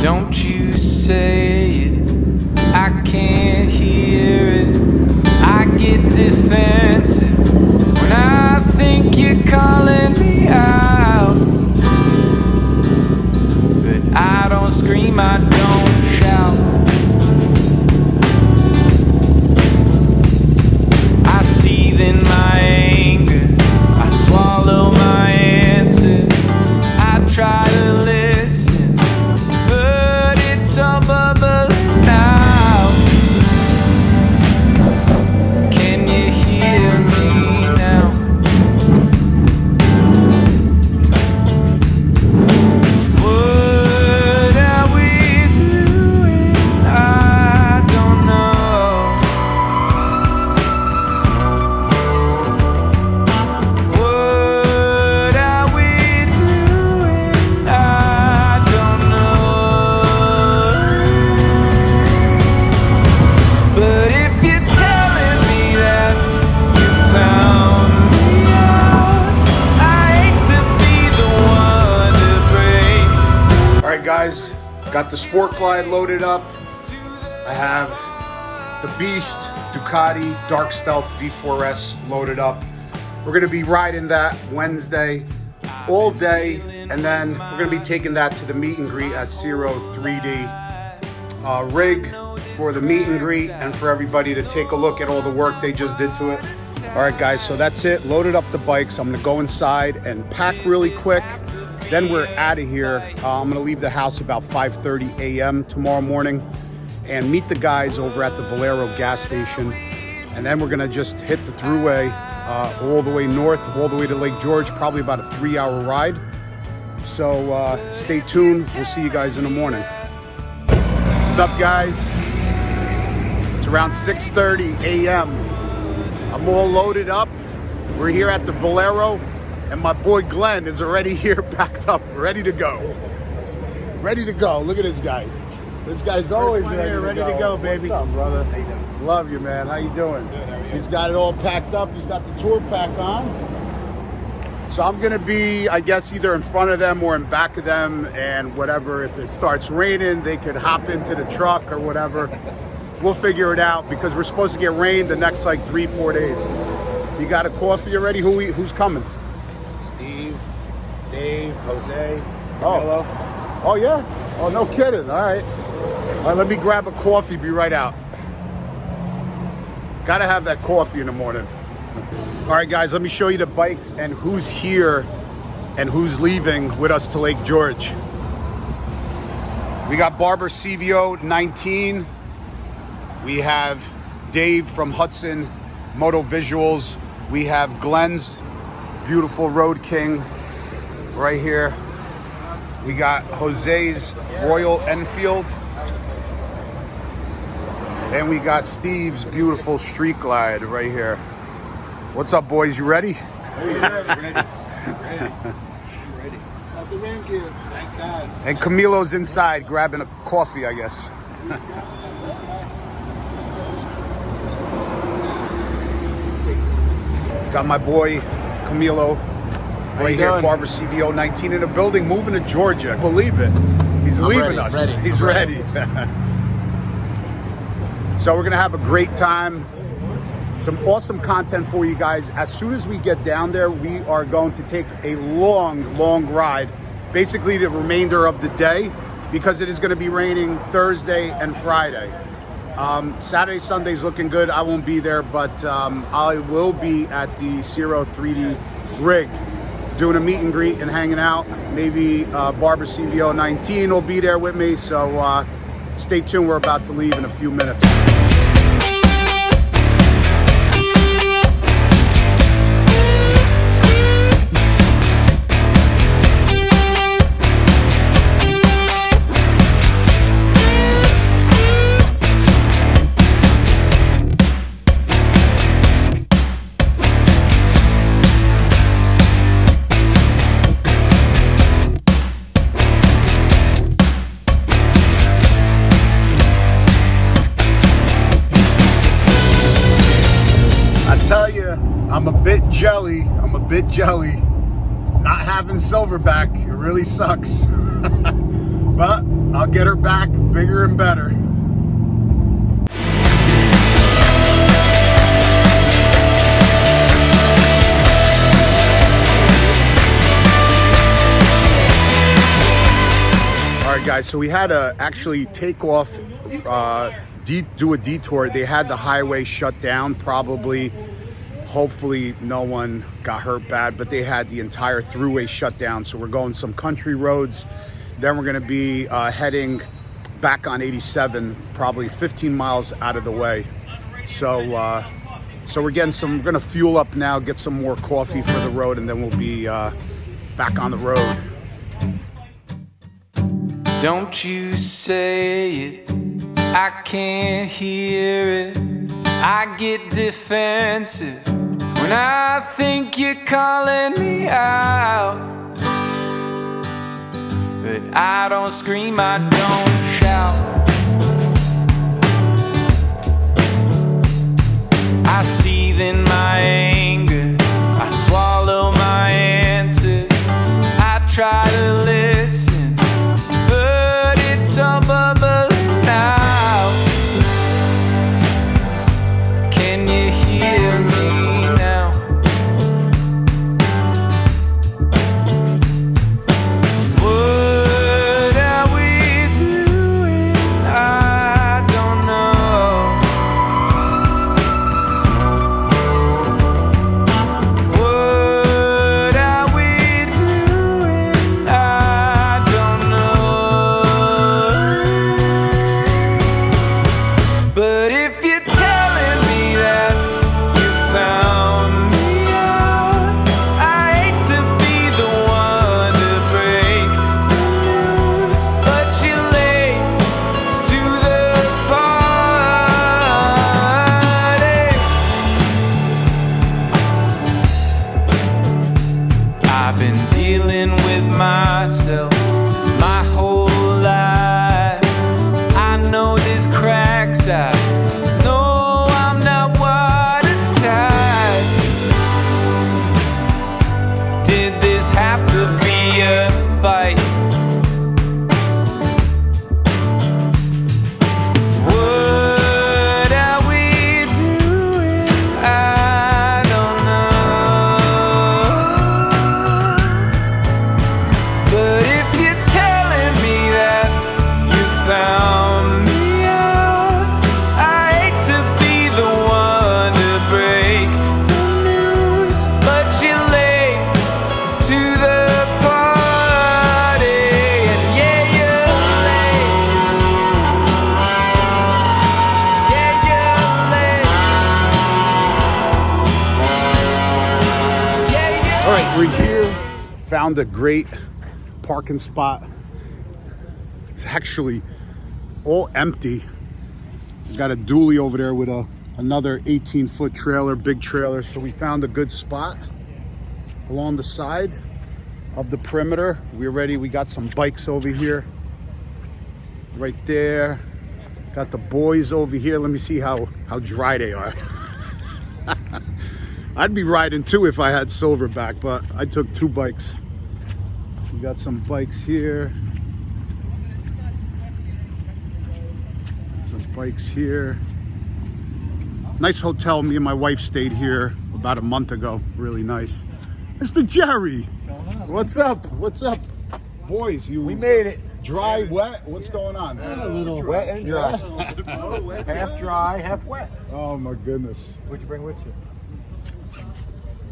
Don't you say it, I can't hear it. I get defensive when I think you're calling me out. But I don't scream, I don't shout. I seethe in my anger, I swallow my answers. I try to listen, but it's all bubbling out. Can you hear me now? What are we doing? I don't know. What are we doing? I don't know. But if you're telling me that you found me out, I hate to be the one to break. All right, guys, got the Sport Glide loaded up. I have the Beast Ducati Dark Stealth V4S loaded up. We're gonna be riding that Wednesday all day, and then we're gonna be taking that to the meet and greet at Zero 3D rig for the meet and greet and for everybody to take a look at all the work they just did to it. All right, guys, so that's it. Loaded up the bikes. I'm gonna go inside and pack really quick. Then we're out of here. I'm gonna leave the house about 5:30 a.m. tomorrow morning and meet the guys over at the Valero gas station. And then we're gonna just hit the thruway all the way north, all the way to Lake George, probably about a 3-hour ride. So stay tuned. We'll see you guys in the morning. What's up, guys? It's around 6:30 a.m. I'm all loaded up. We're here at the Valero, and my boy Glenn is already here, packed up, ready to go. Ready to go. Look at this guy. This guy's always ready to go, baby. What's up, brother? How you doing? Love you, man. How you doing? Good. How are you? He's got it all packed up. He's got the tour pack on. So I'm gonna be, I guess, either in front of them or in back of them, and whatever. If it starts raining, they could hop into the truck or whatever. We'll figure it out because we're supposed to get rain the next like 3-4 days. You got a coffee already? Who's coming? Steve, Dave, Jose, Oh. Camilo. Oh yeah? Oh, no kidding. All right. All right, let me grab a coffee, be right out. Gotta have that coffee in the morning. All right, guys, let me show you the bikes and who's here and who's leaving with us to Lake George. We got Barber CVO 19. We have Dave from Hudson Moto Visuals. We have Glenn's beautiful Road King right here. We got Jose's Royal Enfield. And we got Steve's beautiful Street Glide right here. What's up, boys? You ready? Ready. Ready. Got the rain gear. Thank God. And Camilo's inside grabbing a coffee, I guess. Got my boy Camilo right here, Barber CVO 19 in the building, moving to Georgia. Believe it. He's leaving us. He's ready. So we're gonna have a great time. Some awesome content for you guys. As soon as we get down there, we are going to take a long ride, basically the remainder of the day, because it is gonna be raining Thursday and Friday. Saturday, Sunday's looking good. I won't be there, but I will be at the Zero 3D rig doing a meet and greet and hanging out. Maybe Barber CVO 19 will be there with me, so stay tuned. We're about to leave in a few minutes. I'm a bit jelly. Not having Silverback, it really sucks. But I'll get her back bigger and better. All right, guys, so we had to actually take off, do a detour. They had the highway shut down, probably, hopefully no one got hurt bad, but they had the entire thruway shut down. So we're going some country roads. Then we're gonna be heading back on 87, probably 15 miles out of the way. So we're gonna fuel up now, get some more coffee for the road, and then we'll be back on the road. Don't you say it, I can't hear it. I get defensive when I think you're calling me out. But I don't scream, I don't shout. I seethe in my anger, I swallow my answers. I try to listen, but it's all bubbling out. Can you hear me now? What are we doing? I don't know. What are we doing? I don't know. But if you're telling me that you found me out, I hate to be the one to break the news, but you're late to the party. I've been dealing with myself my whole life. I know there's cracks, I know I'm not watertight. Did this have to be a fight? What are we doing? I don't know. But if you're telling me that you found me out, I hate to be the one to break the news, but you're late to the party. And yeah, you're late. Yeah, you're late. Yeah, you're All right, we're here. Found a great parking spot. It's actually all empty. Got a dually over there with another 18-foot trailer, big trailer. So we found a good spot along the side of the perimeter. We're ready. We got some bikes over here, right there. Got the boys over here. Let me see how dry they are. I'd be riding too if I had Silverback, but I took 2 bikes. We got some bikes here. Some bikes here. Nice hotel. Me and my wife stayed here about a month ago. Really nice. Mr. Jerry. What's up? What's up? Boys, We made it. dry, wet? What's going on? A little wet and dry. Half dry, half wet. Oh my goodness. What'd you bring with you?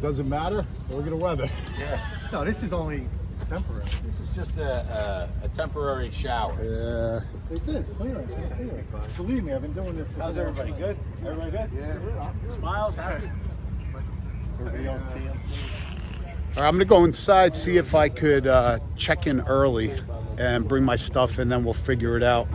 Doesn't matter. Look at the weather. Yeah. No, this is only temporary. This is just a temporary shower. Yeah. They said it's clear. It's clear. Believe me, I've been doing this for How's everybody? Good? Everybody good? Yeah. Smiles, happy? Everybody else can't. All right, I'm gonna go inside, see if I could check in early and bring my stuff, and then we'll figure it out.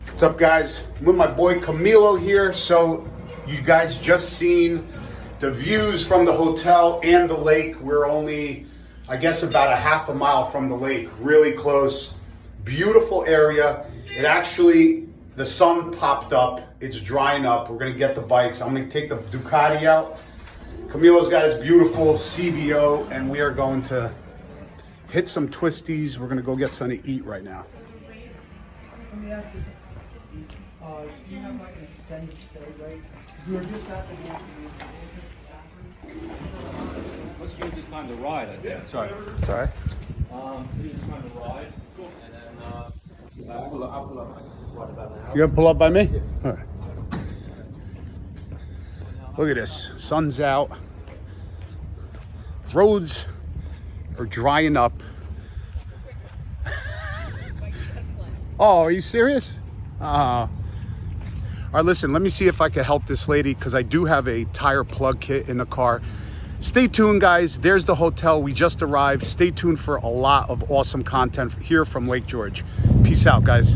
What's up, guys? I'm with my boy Camilo here. So you guys just seen the views from the hotel and the lake. We're only, I guess, about a half a mile from the lake, really close. Beautiful area. It actually, the sun popped up. It's drying up. We're gonna get the bikes. I'm gonna take the Ducati out. Camilo's got his beautiful CVO, and we are going to hit some twisties. We're gonna go get something to eat right now. Let me ask you, do you have like an extended stay, right? You're just at the Let's use this time to ride, I think. Sorry. Sorry. Use this time to ride. And then I'll pull up. What, about an hour? You gonna pull up by me? All right. Look at this. Sun's out. Roads are drying up. Oh, are you serious? All right, listen, let me see if I can help this lady because I do have a tire plug kit in the car. Stay tuned, guys. There's the hotel. We just arrived. Stay tuned for a lot of awesome content here from Lake George. Peace out, guys.